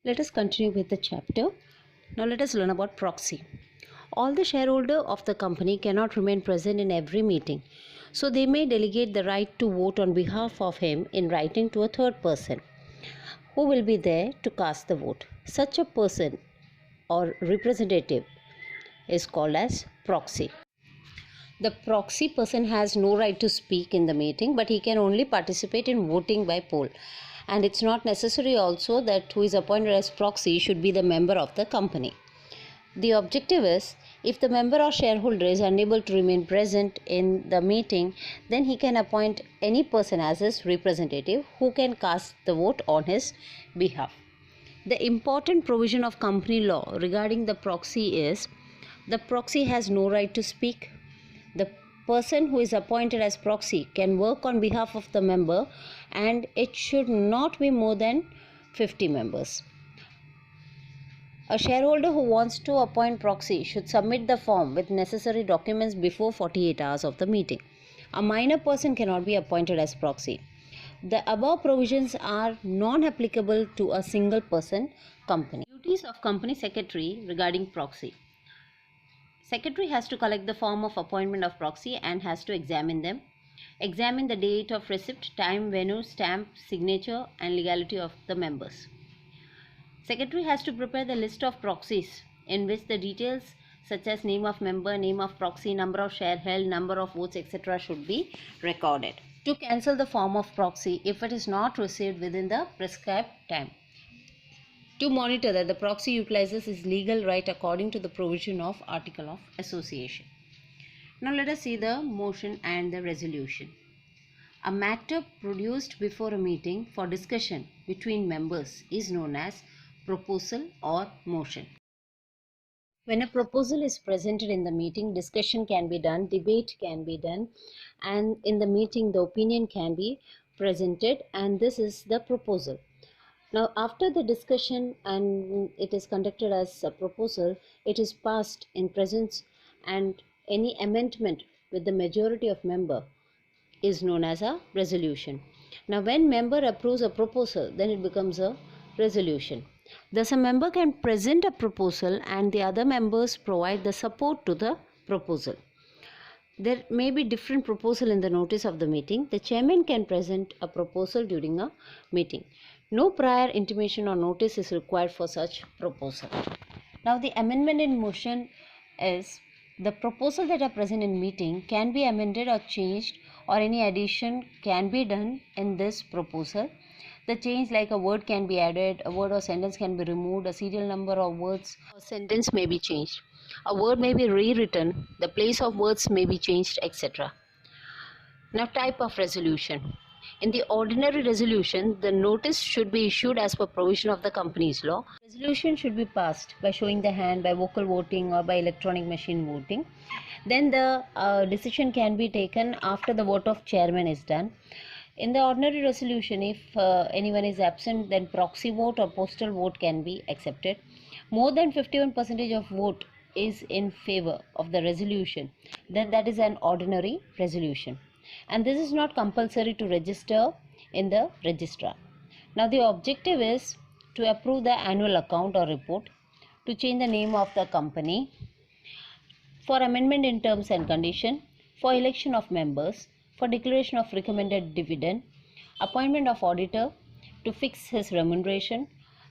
Let us continue with the chapter. Now let us learn about proxy. All the shareholders of the company cannot remain present in every meeting, so they may delegate the right to vote on behalf of him in writing to a third person who will be there to cast the vote. Such a person or representative is called as proxy. The proxy person has no right to speak in the meeting, but he can only participate in voting by poll. And it's not necessary also that who is appointed as proxy should be the member of the company. The objective is, if the member or shareholder is unable to remain present in the meeting, then he can appoint any person as his representative who can cast the vote on his behalf. The important provision of company law regarding the proxy is the proxy has no right to speak. The person who is appointed as proxy can work on behalf of the member, and it should not be more than 50 members. A shareholder who wants to appoint proxy should submit the form with necessary documents before 48 hours of the meeting. A minor person cannot be appointed as proxy. The above provisions are non-applicable to a single person company. Duties of company secretary regarding proxy. Secretary has to collect the form of appointment of proxy and has to examine them. Examine the date of receipt, time, venue, stamp, signature and legality of the members. Secretary has to prepare the list of proxies in which the details such as name of member, name of proxy, number of share held, number of votes, etc. should be recorded. To cancel the form of proxy if it is not received within the prescribed time. To monitor that the proxy utilizes his legal right according to the provision of Article of Association. Now let us see the motion and the resolution. A matter produced before a meeting for discussion between members is known as proposal or motion. When a proposal is presented in the meeting, discussion can be done, debate can be done, and in the meeting the opinion can be presented, and this is the proposal. Now after the discussion and it is conducted as a proposal, it is passed in presence, and any amendment with the majority of member is known as a resolution. Now when member approves a proposal, then it becomes a resolution. Thus a member can present a proposal and the other members provide the support to the proposal. There may be different proposal in the notice of the meeting. The chairman can present a proposal during a meeting. No prior intimation or notice is required for such proposal. Now the amendment in motion is the proposal that are present in meeting can be amended or changed, or any addition can be done in this proposal. The change, like a word can be added, a word or sentence can be removed, a serial number of words or sentence may be changed, a word may be rewritten, the place of words may be changed, etc. Now type of resolution. In the ordinary resolution, the notice should be issued as per provision of the company's law. Resolution should be passed by showing the hand, by vocal voting or by electronic machine voting. Then the decision can be taken after the vote of chairman is done. In the ordinary resolution, if anyone is absent, then proxy vote or postal vote can be accepted. More than 51% of vote is in favor of the resolution, then that is an ordinary resolution. And this is not compulsory to register in the registrar. Now the objective is to approve the annual account or report, to change the name of the company, for amendment in terms and condition, for election of members, for declaration of recommended dividend, appointment of auditor, to fix his remuneration,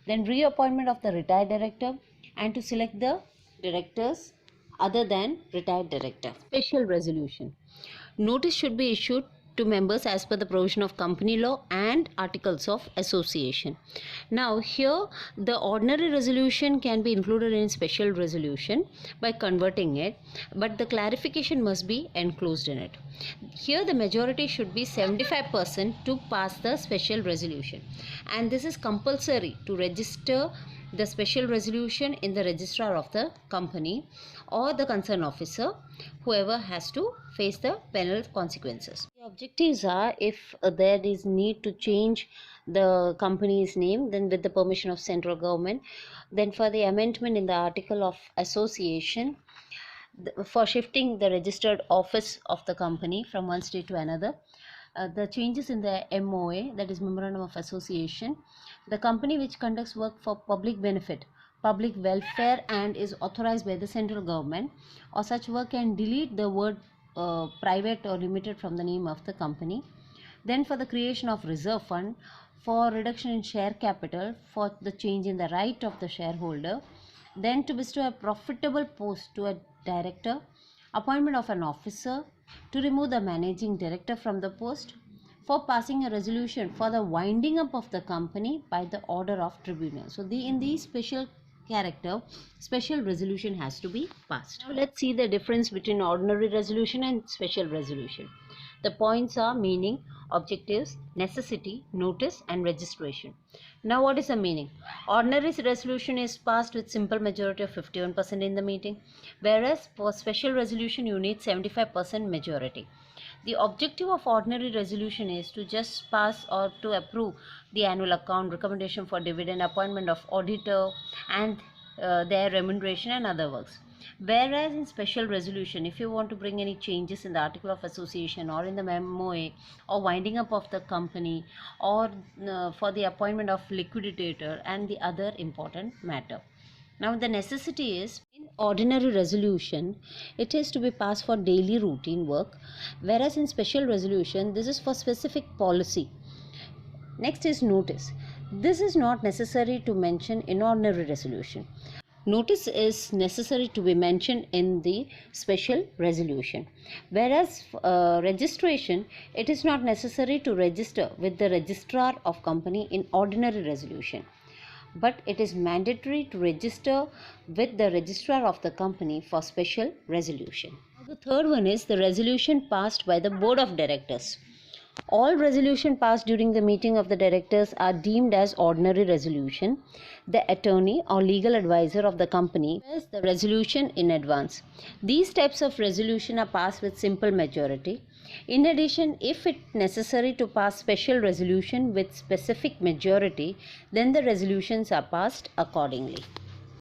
then reappointment of the retired director, and to select the directors other than retired director. Special resolution. Notice should be issued to members as per the provision of company law and articles of association. Now here the ordinary resolution can be included in special resolution by converting it, but the clarification must be enclosed in it. Here the majority should be 75% to pass the special resolution, and this is compulsory to register the special resolution in the registrar of the company or the concerned officer, whoever has to face the penal consequences. The objectives are, if there is need to change the company's name, then with the permission of central government. Then for the amendment in the article of association, for shifting the registered office of the company from one state to another, the changes in the MOA, that is Memorandum of Association. The company which conducts work for public benefit, public welfare and is authorized by the central government, or such work can delete the word private or limited from the name of the company. Then for the creation of reserve fund, for reduction in share capital, for the change in the right of the shareholder, then to bestow a profitable post to a director, appointment of an officer, to remove the managing director from the post, for passing a resolution for the winding up of the company by the order of tribunal. So in these special character, special resolution has to be passed. Now let's see the difference between ordinary resolution and special resolution. The points are meaning, objectives, necessity, notice and registration. Now what is the meaning? Ordinary resolution is passed with simple majority of 51% in the meeting, whereas for special resolution you need 75% majority. The objective of ordinary resolution is to just pass or to approve the annual account, recommendation for dividend, appointment of auditor and their remuneration and other works. Whereas in special resolution, if you want to bring any changes in the article of association or in the MOA or winding up of the company or for the appointment of liquidator and the other important matter. Now the necessity is, in ordinary resolution it is to be passed for daily routine work, whereas in special resolution this is for specific policy. Next is notice. This is not necessary to mention in ordinary resolution. Notice is necessary to be mentioned in the special resolution, whereas registration, it is not necessary to register with the registrar of company in ordinary resolution, but it is mandatory to register with the registrar of the company for special resolution. The third one is the resolution passed by the board of directors. All resolution passed during the meeting of the directors are deemed as ordinary resolution. The attorney or legal advisor of the company prepares the resolution in advance. These types of resolution are passed with simple majority. In addition, if it necessary to pass special resolution with specific majority, then the resolutions are passed accordingly.